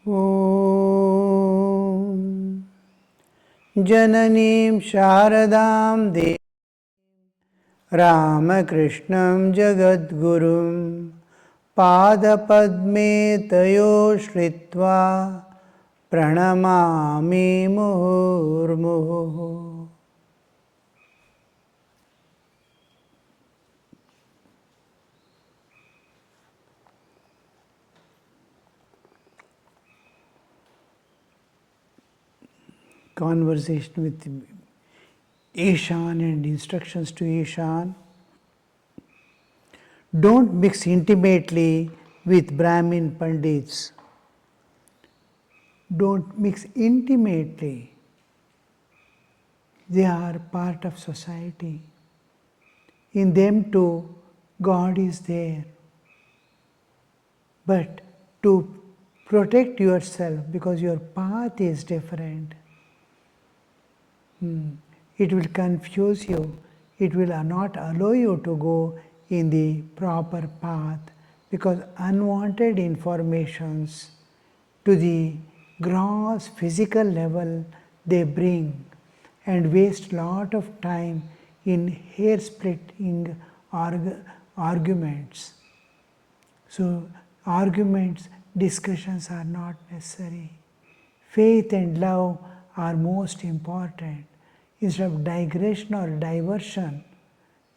ॐ जननीं शारदां देवीं रामकृष्णं जगद्गुरुं पादपद्मे तयो श्रित्वा प्रणमामि मुहुर्मुहुः. Conversation with Ishan and instructions to Ishan. Don't mix intimately with Brahmin Pandits. Don't mix intimately. They are part of society. In them too, God is there. But to protect yourself, because your path is different, it will confuse you. It will not allow you to go in the proper path, because unwanted informations to the gross physical level they bring and waste lot of time in hair-splitting arguments. So arguments, discussions are not necessary. Faith and love are most important. Instead of digression or diversion,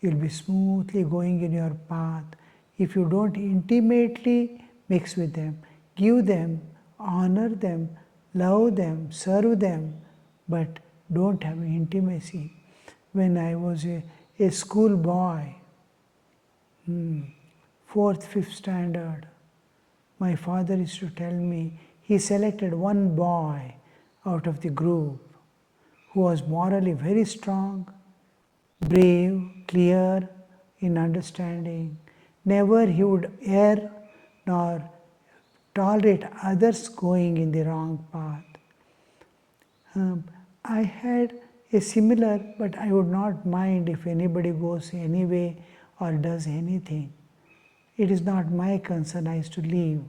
you'll be smoothly going in your path if you don't intimately mix with them. Give them, honor them, love them, serve them, but don't have intimacy. When I was a school boy, 4th, 5th standard, my father used to tell me he selected one boy out of the group who was morally very strong, brave, clear in understanding. Never he would err nor tolerate others going in the wrong path. I had a similar, but I would not mind if anybody goes anyway or does anything. It is not my concern. I used to leave.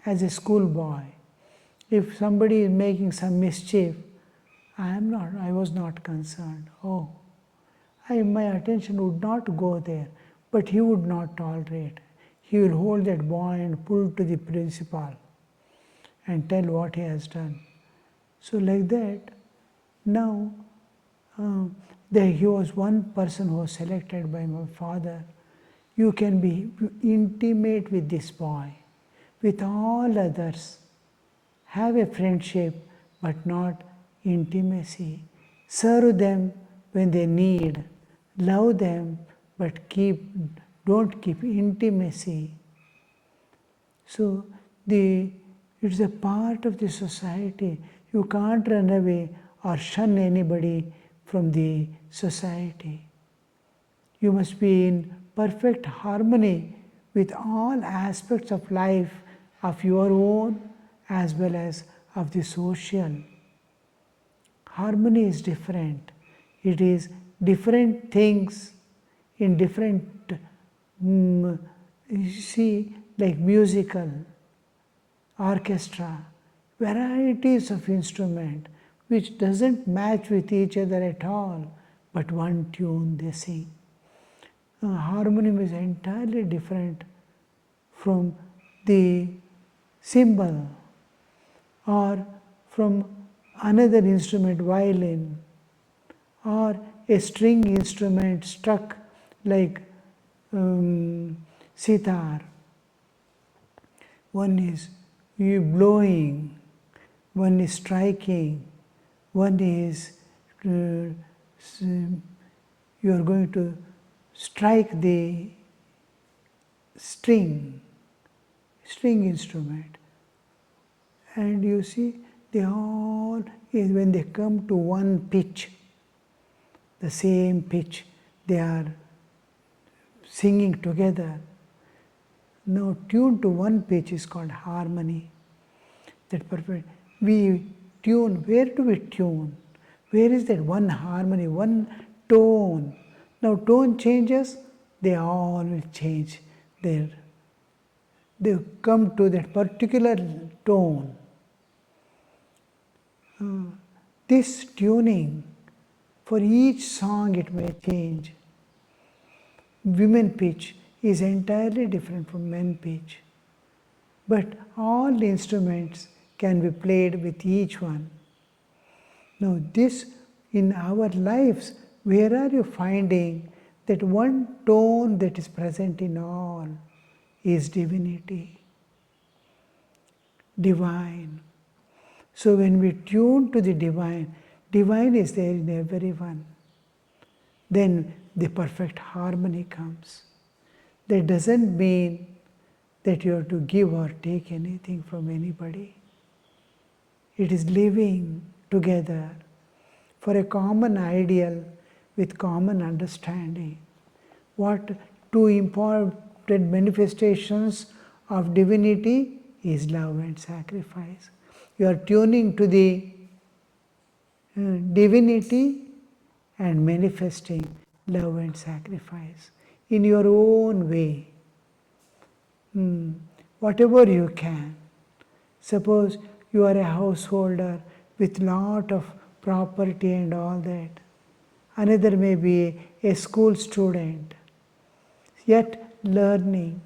As a schoolboy, if somebody is making some mischief, I was not concerned. My attention would not go there, but he would not tolerate. He will hold that boy and pull to the principal and tell what he has done. So like that, now he was one person who was selected by my father. You can be intimate with this boy, with all others. Have a friendship, but not intimacy. Serve them when they need. Love them, but don't keep intimacy. So it's a part of the society. You can't run away or shun anybody from the society. You must be in perfect harmony with all aspects of life, of your own as well as of the social. Harmony is different. It is different things in different, like musical, orchestra, varieties of instrument which doesn't match with each other at all, but one tune they sing. Harmonium is entirely different from the cymbal or from another instrument, violin, or a string instrument struck like sitar. One is blowing, one is striking, one is you are going to strike the string instrument. And you see, they all, when they come to one pitch, the same pitch, they are singing together. Now, tuned to one pitch is called harmony. That perfect. We tune. Where do we tune? Where is that one harmony, one tone? Now, tone changes, they all will change. They come to that particular tone. This tuning, for each song it may change. Women pitch is entirely different from men pitch, but all instruments can be played with each one. Now, this in our lives, where are you finding that one tone that is present in all is divinity, divine. So, when we tune to the divine, divine is there in everyone. Then the perfect harmony comes. That doesn't mean that you have to give or take anything from anybody. It is living together for a common ideal with common understanding. What two important manifestations of divinity is love and sacrifice. You are tuning to the divinity and manifesting love and sacrifice in your own way. Whatever you can. Suppose you are a householder with lot of property and all that. Another may be a school student, yet learning.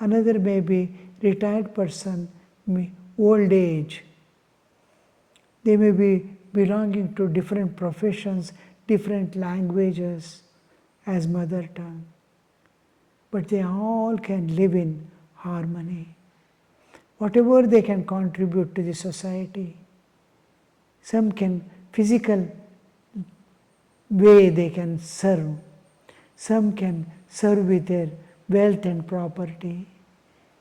Another may be retired person, old age. They may be belonging to different professions, different languages as mother tongue. But they all can live in harmony. Whatever they can contribute to the society. Some can physical way they can serve. Some can serve with their wealth and property.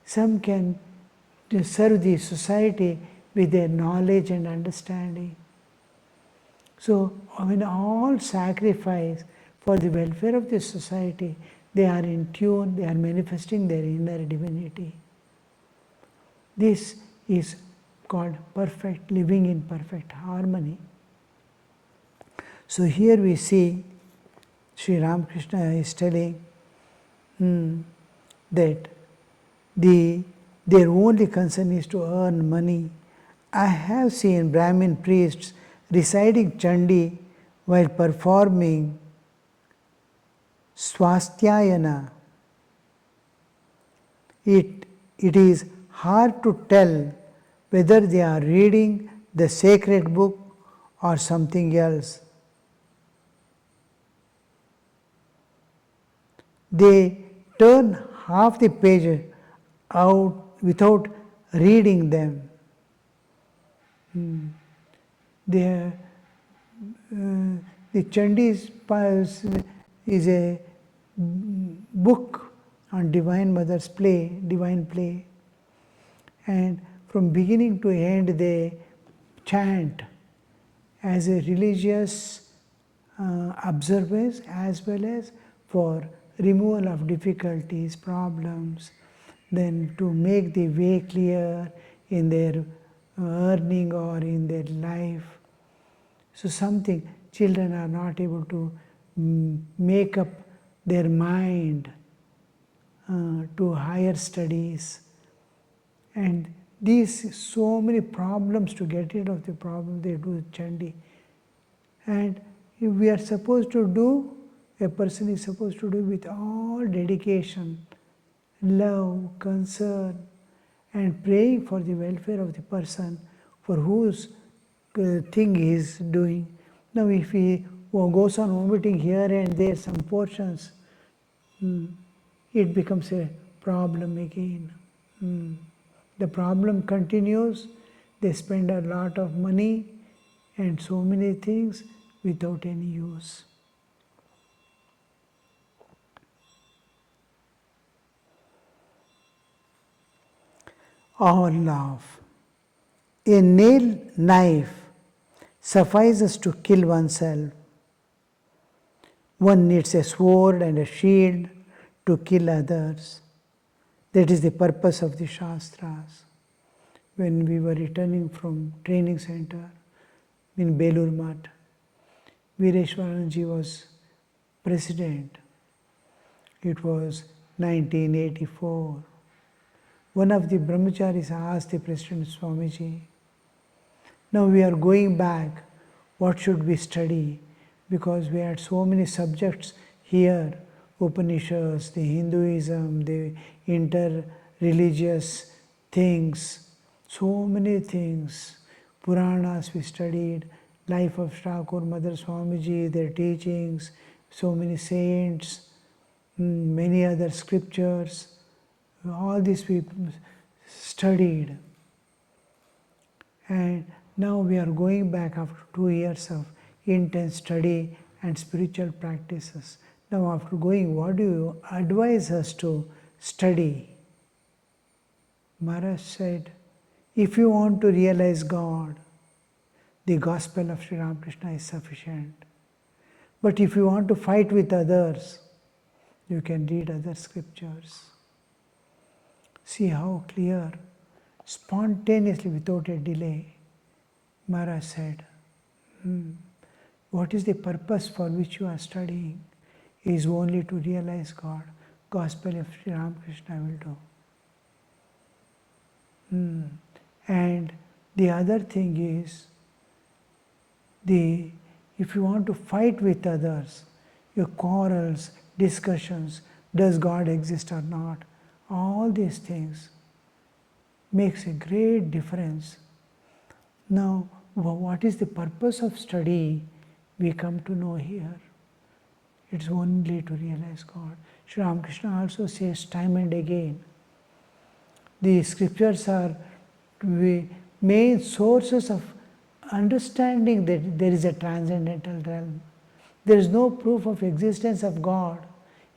Some can serve the society with their knowledge and understanding. So when all sacrifice for the welfare of the society, they are in tune, they are manifesting their inner divinity. This is called perfect, living in perfect harmony. So here we see Sri Ramakrishna is telling that their only concern is to earn money. I have seen Brahmin priests reciting Chandi while performing Swasthayana. It is hard to tell whether they are reading the sacred book or something else. They turn half the page out without reading them. The Chandi is a book on Divine Mother's play, divine play. And from beginning to end they chant as a religious observance as well as for removal of difficulties, problems, then to make the way clear in their earning or in their life. So something children are not able to make up their mind to higher studies. And these so many problems, to get rid of the problem, they do Chandi. And if we are supposed to do, a person is supposed to do with all dedication, love, concern, and praying for the welfare of the person for whose thing he is doing. Now if he goes on vomiting here and there some portions, it becomes a problem again. The problem continues, they spend a lot of money and so many things without any use. All love. A nail knife suffices to kill oneself. One needs a sword and a shield to kill others. That is the purpose of the Shastras. When we were returning from training center in Belur Math, Vireshwaranji was president. It was 1984. One of the brahmacharis asked the President Swamiji, Now we are going back. What should we study? Because we had so many subjects here, Upanishads, the Hinduism, the inter-religious things, so many things. Puranas we studied, life of Thakur, Mother Swamiji, their teachings, so many saints, many other scriptures, all this we studied. And now we are going back after 2 years of intense study and spiritual practices. Now after going, what do you advise us to study? Maharaj said, if you want to realize God, the gospel of Sri Ramakrishna is sufficient. But if you want to fight with others, you can read other scriptures. See how clear, spontaneously, without a delay, Maharaj said, what is the purpose for which you are studying? Is only to realize God. Gospel of Sri Ramakrishna will do. And the other thing is, if you want to fight with others, your quarrels, discussions, does God exist or not, all these things makes a great difference. Now, what is the purpose of study? We come to know here. It's only to realize God. Sri Ramakrishna also says time and again, the scriptures are the main sources of understanding that there is a transcendental realm. There is no proof of existence of God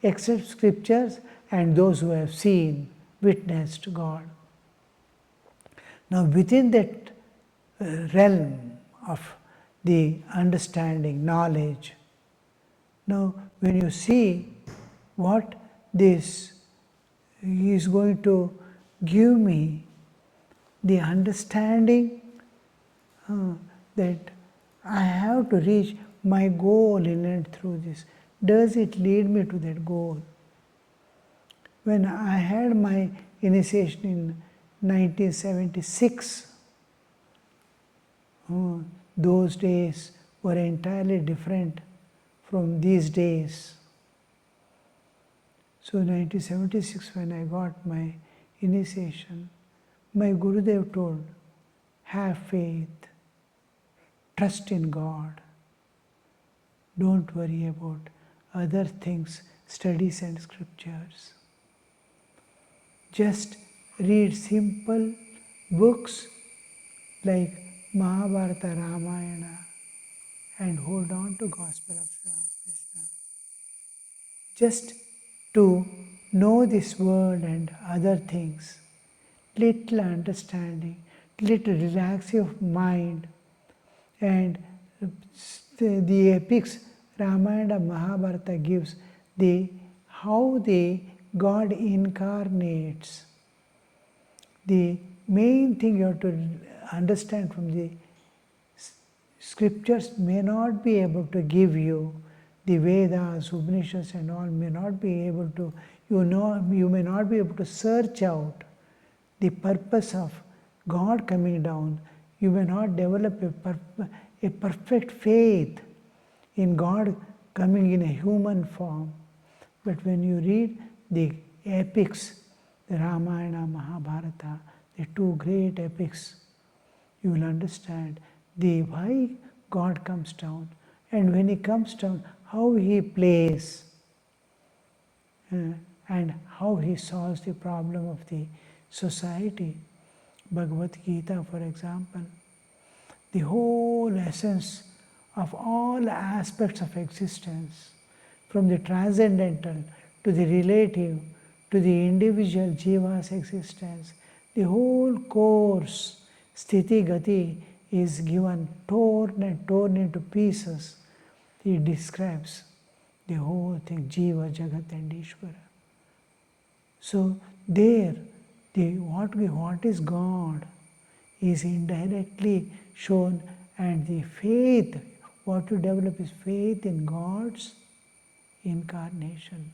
except scriptures and those who have seen, witnessed God. Now within that realm of the understanding, knowledge, now when you see what this is going to give me, the understanding that I have to reach my goal in and through this. Does it lead me to that goal? When I had my initiation in 1976, those days were entirely different from these days. So 1976, when I got my initiation, my Gurudev told, have faith, trust in God, don't worry about other things, studies and scriptures. Just read simple books like Mahabharata, Ramayana, and hold on to Gospel of Sri Ramakrishna. Just to know this world and other things, little understanding, little relaxing of mind, and the epics Ramayana, Mahabharata gives how the God incarnates. The main thing you have to understand from the scriptures may not be able to give you, the Vedas, Upanishads and all may not be able to, you may not be able to search out the purpose of God coming down. You may not develop a perfect faith in God coming in a human form. But when you read the epics, the Ramayana, Mahabharata, the two great epics, you will understand why God comes down, and when He comes down, how He plays and how He solves the problem of the society. Bhagavad Gita, for example, the whole essence of all aspects of existence, from the transcendental to the relative to the individual jiva's existence, the whole course, sthiti gati, is given, torn into pieces. He describes the whole thing, jiva, jagat and Ishvara. So there, what is God is indirectly shown, and the faith, what you develop is faith in God's incarnation.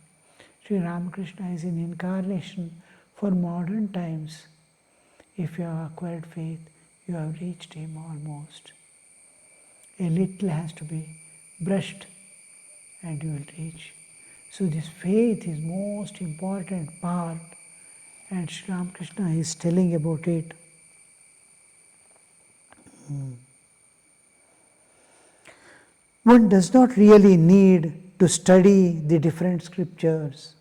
Sri Ramakrishna is an incarnation for modern times. If you have acquired faith, you have reached him almost. A little has to be brushed and you will reach. So this faith is most important part, and Sri Ramakrishna is telling about it. One does not really need to study the different scriptures.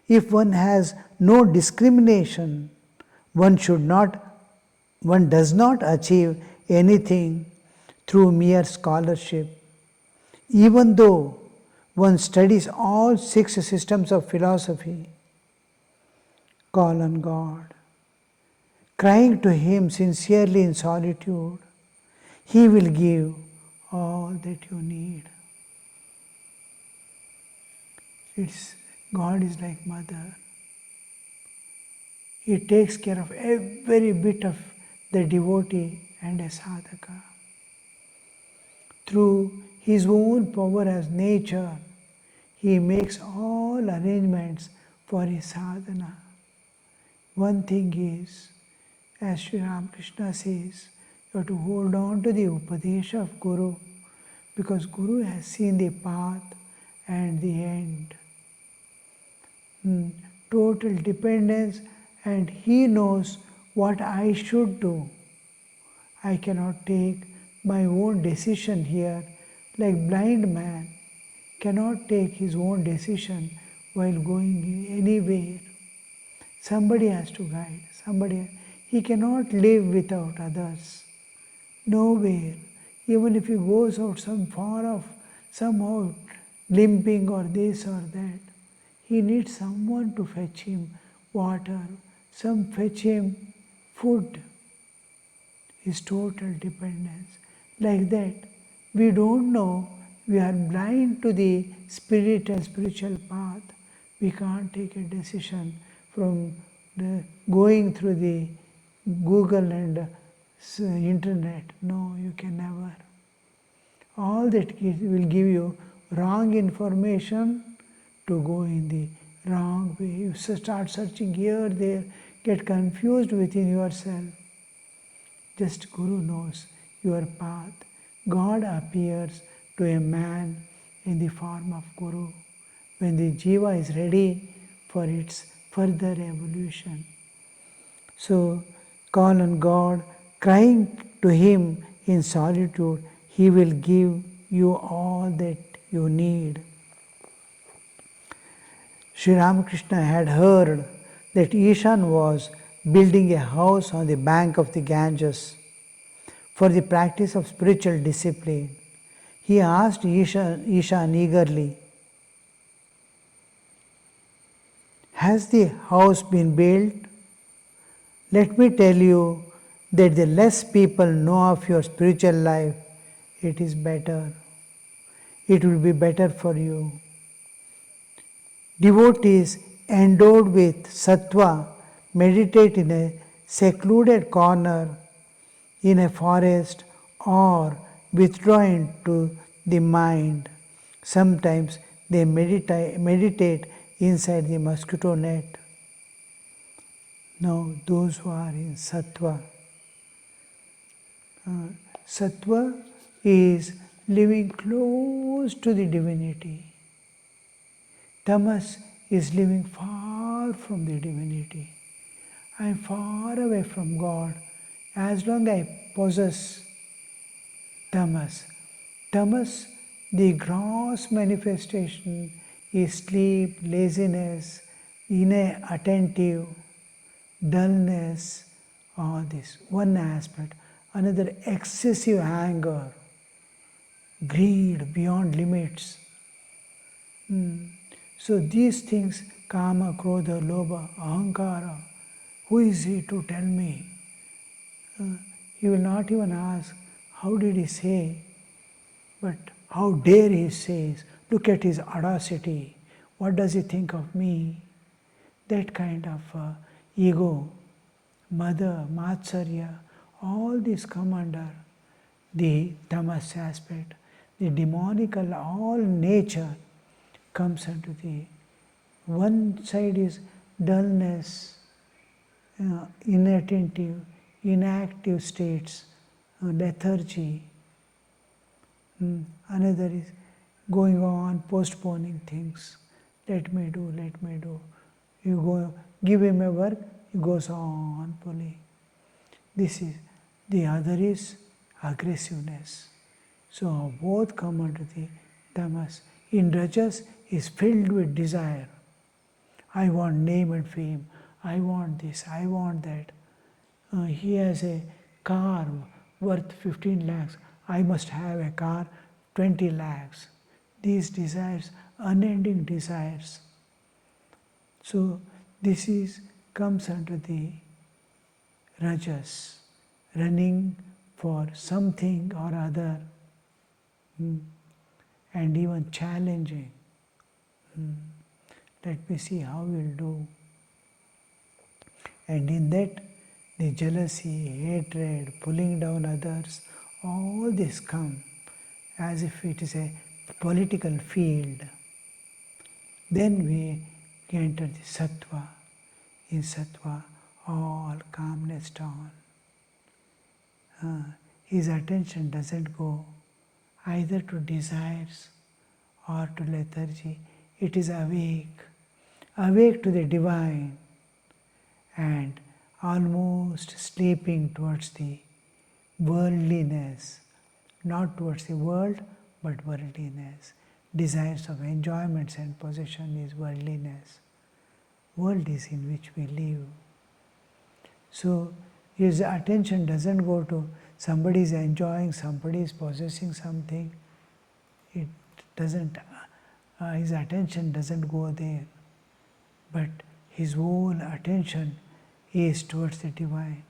If one has no discrimination, one does not achieve anything through mere scholarship. Even though one studies all 6 systems of philosophy, call on God, crying to Him sincerely in solitude, He will give all that you need. God is like mother. He takes care of every bit of the devotee and a sadhaka. Through his own power as nature, he makes all arrangements for his sadhana. One thing is, as Sri Ramakrishna says, you have to hold on to the Upadesha of Guru, because Guru has seen the path and the end. Total dependence, and he knows what I should do. I cannot take my own decision here, like blind man cannot take his own decision while going anywhere. Somebody has to guide, he cannot live without others. Nowhere. Even if he goes out some far off, somehow limping or this or that, he needs someone to fetch him water, fetch him food. His total dependence. Like that, we don't know, we are blind to the spirit and spiritual path. We can't take a decision from going through the Google and internet. No, you can never. All that will give you wrong information to go in the wrong way. You start searching here, there, get confused within yourself. Just Guru knows your path. God appears to a man in the form of Guru when the jiva is ready for its further evolution. So call on God, crying to Him in solitude, He will give you all that you need. Sri Ramakrishna had heard that Ishan was building a house on the bank of the Ganges for the practice of spiritual discipline. He asked Ishan eagerly, "Has the house been built? Let me tell you that the less people know of your spiritual life, it is better. It will be better for you." Devotees endowed with sattva meditate in a secluded corner in a forest or withdraw into the mind. Sometimes they meditate inside the mosquito net. Now, those who are in sattva, sattva is living close to the divinity. Tamas is living far from the divinity. I am far away from God. As long as I possess tamas, the gross manifestation is sleep, laziness, inattentive, dullness, all this. One aspect. Another, excessive anger, greed beyond limits. So these things, kama, krodha, lobha, ahankara, who is he to tell me? He will not even ask, how did he say? But how dare he says, look at his audacity. What does he think of me? That kind of ego, mother, matsarya, all these come under the tamas aspect. The demonical, all nature comes into the one side is dullness, inattentive, inactive states, lethargy. Another is going on, postponing things. Let me do, let me do. You go, give him a work, he goes on pulling. This is, the other is aggressiveness. So both come under the tamas. In Rajas is filled with desire. I want name and fame. I want this, I want that. He has a car worth 15 lakhs. I must have a car 20 lakhs. These desires, unending desires. So this is comes under the rajas, running for something or other, and even challenging. Let me see how we'll do. And in that, the jealousy, hatred, pulling down others, all this come as if it is a political field. Then we enter the sattva. In sattva, all calmness down. His attention doesn't go either to desires or to lethargy. It is awake, awake to the divine, and almost sleeping towards the worldliness, not towards the world, but worldliness. Desires of enjoyments and possession is worldliness. World is in which we live. So his attention doesn't go to somebody is enjoying, somebody is possessing something. It doesn't, his attention doesn't go there. But his whole attention is towards the divine.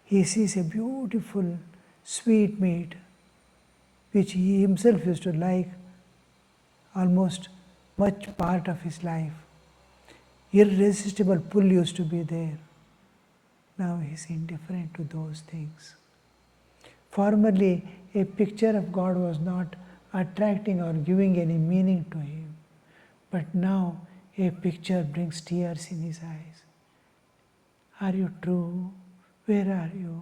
He sees a beautiful sweet meat which he himself used to like almost much part of his life. Irresistible pull used to be there. Now he is indifferent to those things. Formerly, a picture of God was not attracting or giving any meaning to him. But now, a picture brings tears in his eyes. Are you true? Where are you?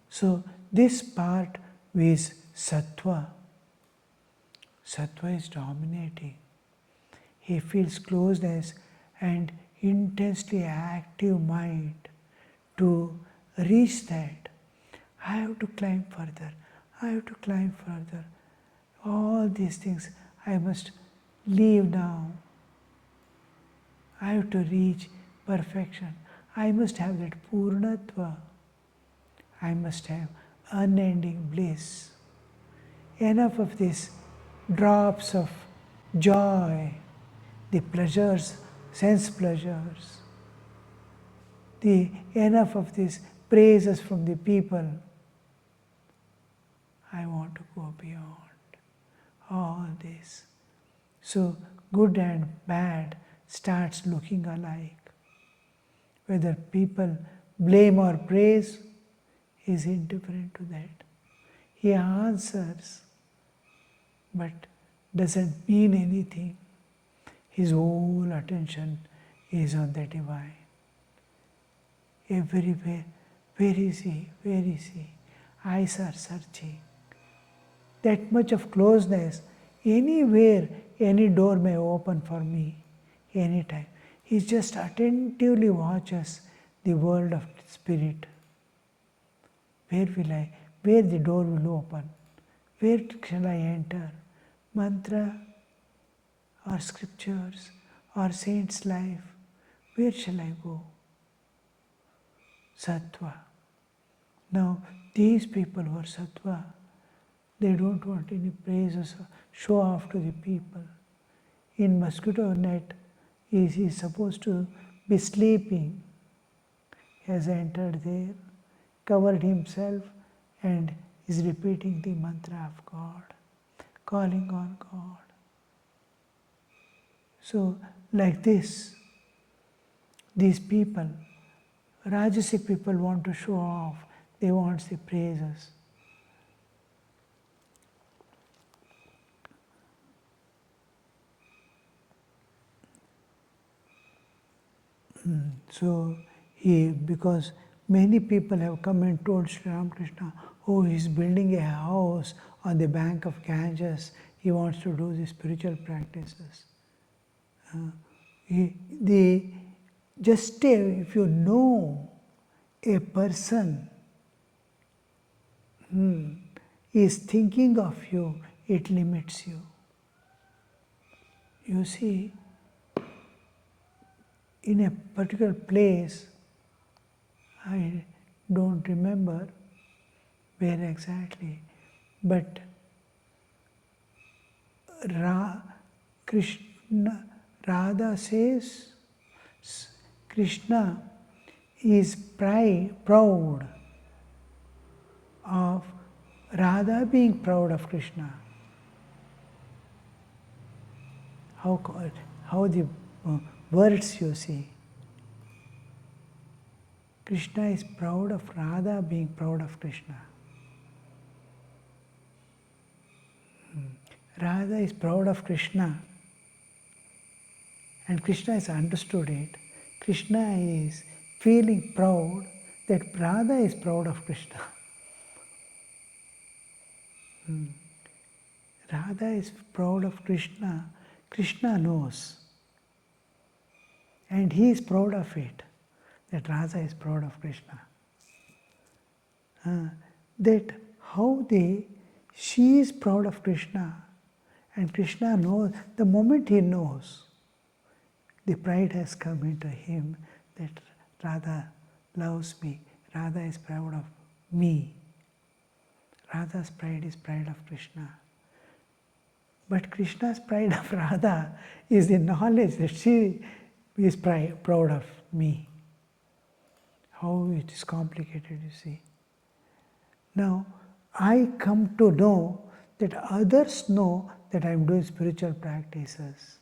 So, this part is sattva. Sattva is dominating. He feels closeness and intensely active mind to reach that. I have to climb further. I have to climb further. All these things I must leave now. I have to reach perfection. I must have that purnatva. I must have unending bliss. Enough of these drops of joy, the pleasures, sense pleasures, enough of these praises from the people. I want to go beyond all this. So good and bad starts looking alike. Whether people blame or praise, he is indifferent to that. He answers, but doesn't mean anything. His whole attention is on the divine. Everywhere, where is he? Where is he? Eyes are searching. That much of closeness, anywhere, any door may open for me, anytime. He just attentively watches the world of spirit. Where the door will open? Where shall I enter? Mantra or scriptures or saint's life? Where shall I go? Sattva. Now, these people who are sattva, they don't want any praises or show off to the people. In mosquito net, he is supposed to be sleeping. He has entered there, covered himself, and is repeating the mantra of God, calling on God. So, like this, these people, Rajasic people want to show off, they want the praises. So, because Many people have come and told Sri Ramakrishna, oh, he's building a house on the bank of Ganges. He wants to do the spiritual practices. If you know a person is thinking of you, it limits you. You see, in a particular place, I don't remember where exactly, but Radha says Krishna is proud of Radha being proud of Krishna. How the words you see. Krishna is proud of Radha being proud of Krishna. Radha is proud of Krishna, and Krishna has understood it. Krishna is feeling proud that Radha is proud of Krishna. Radha is proud of Krishna. Krishna knows. And he is proud of it, that Radha is proud of Krishna. That how she is proud of Krishna, and Krishna knows, the moment he knows, the pride has come into him that Radha loves me, Radha is proud of me. Radha's pride is pride of Krishna. But Krishna's pride of Radha is the knowledge that she is proud of me. How it is complicated, you see. Now, I come to know that others know that I am doing spiritual practices.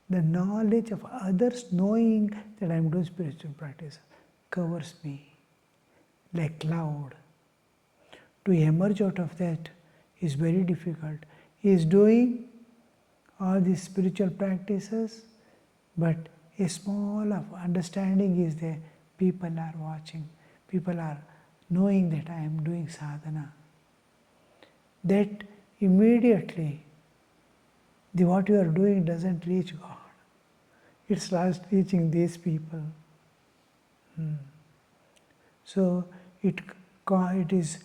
The knowledge of others knowing that I am doing spiritual practices covers me like cloud. To emerge out of that is very difficult. He is doing all these spiritual practices, but a small of understanding is there. People are watching. People are knowing that I am doing sadhana. That immediately what you are doing doesn't reach God. It starts reaching these people. So it is,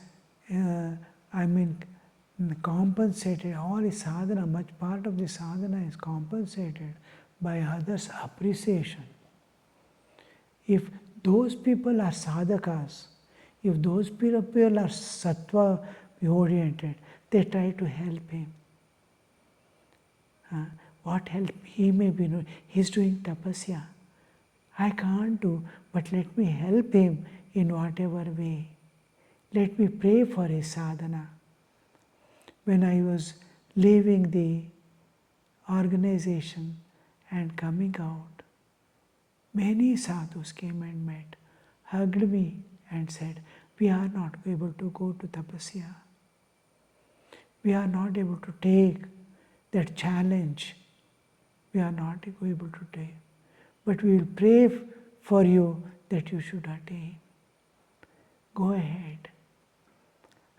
compensated. All is sadhana, much part of the sadhana is compensated by others' appreciation. If those people are sadhakas, if those people are sattva oriented, they try to help him. What help he may be doing? He is doing tapasya. I can't do, but let me help him in whatever way. Let me pray for his sadhana. When I was leaving the organization and coming out, many sadhus came and met, hugged me and said, we are not able to go to tapasya. We are not able to take that challenge. We are not able to take. But we will pray for you that you should attain. Go ahead.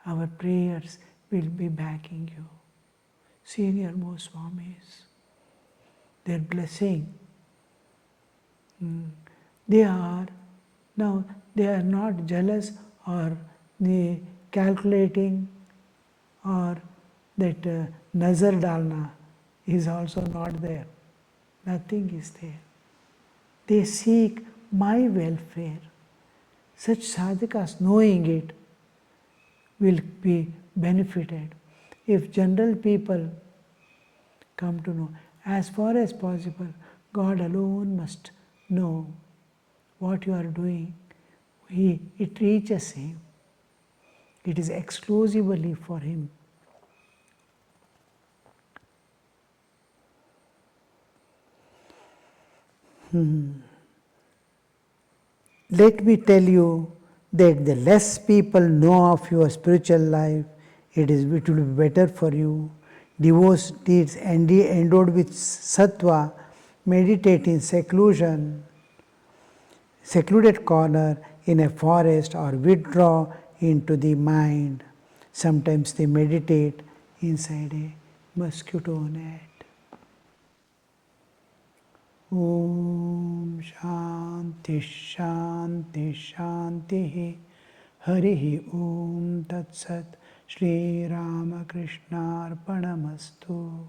Our prayers will be backing you. Senior most Swamis, their blessing. They are not jealous or calculating, or that nazar dalna is also not there. Nothing is there. They seek my welfare. Such sadhakas, knowing it, will be benefited. If general people come to know, as far as possible, God alone must know what you are doing. It reaches Him. It is exclusively for Him. Let me tell you that the less people know of your spiritual life, it will be better for you. Devotees endowed with sattva meditate in secluded corner in a forest or withdraw into the mind. Sometimes they meditate inside a mosquito net. Om Shanti Shanti Shanti Harihi Om Tat Sat Shri Ramakrishna Arpanamastu.